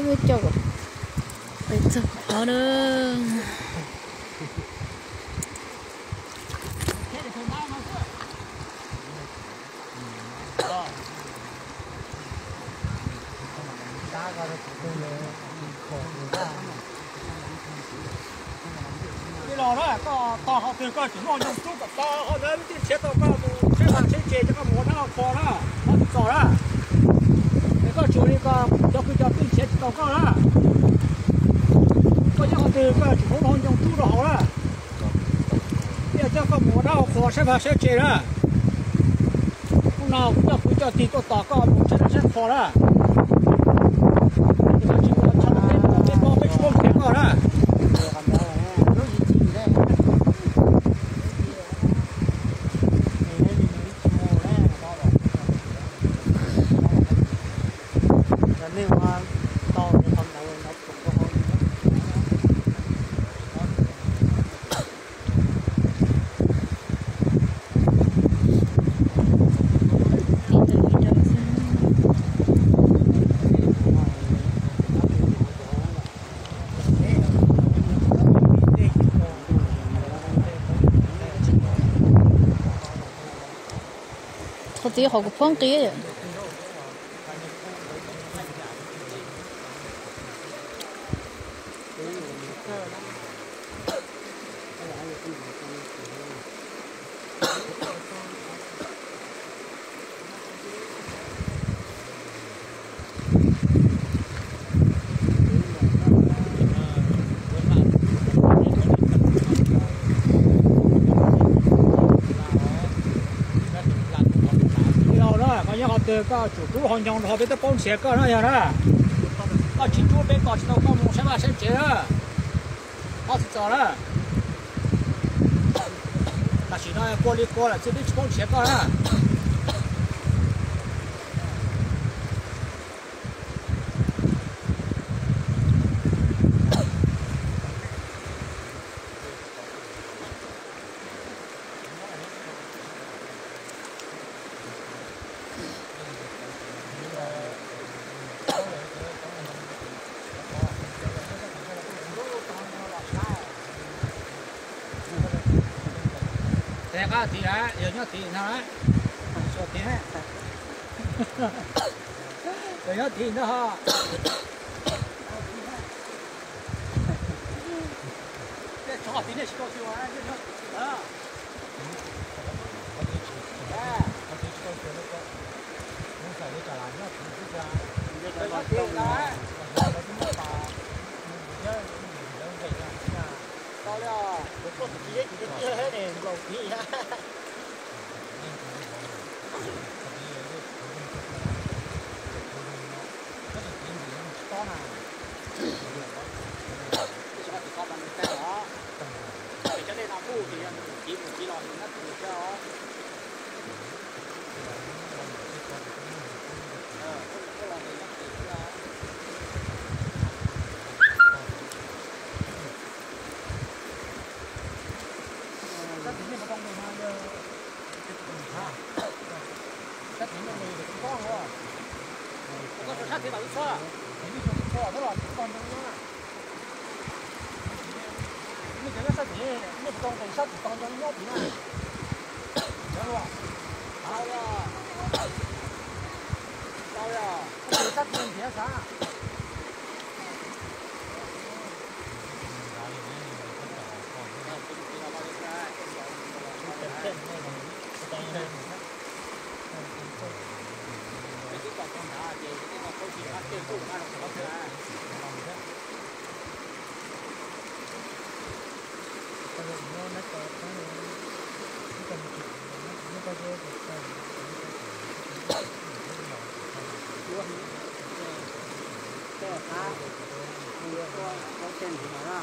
với chậu bây giờ có nữa cái lò đó có to họ từ có chỉ mong dùng chút cả to họ đến cái chế to có chế hàng chế chế cho có muốn nó kho đó họ to đó cái có chủ đi có cho cái chế to có đó có những họ từ có chỉ mong dùng chút đó đó bây giờ có muốn nó kho sẽ phải chế đó hôm nào cũng cho tí có to có muốn chế nó sẽ kho đó cái chỉ có cho cái to cái số cái có đó tí họ cũng phong tí rồi từ có chủ cũ họ nhong họ biết tới con xe có nó vậy đó có chính chủ bên có chỉ đâu có một xe ba xe chế đó họ sẽ cho đó là chỉ nói qua đi qua là chỉ biết con xe có đó thì á, giờ nhớ thì nào á, cho thì á, giờ nhớ thì nó ha, cái cho thì này chỉ có chịu á, cái nó, đó, tao là một con chỉ cái hết này lồng gì ha to nào cho bằng cái đó để cho nên là phu thì chỉ lò thì nó được cho cái lò này nó được cho các thứ này không được mà các thứ này cũng có không ạ? Có số sát thì bảo số à? Số đó là con đúng không ạ? Mình cái sát thì mình con cái sát thì con giống nhau thì nào? Đúng không? Sao ya? Sao ya? Cái sát thì thế sao? Cái cá, cái con trên thì nó ra,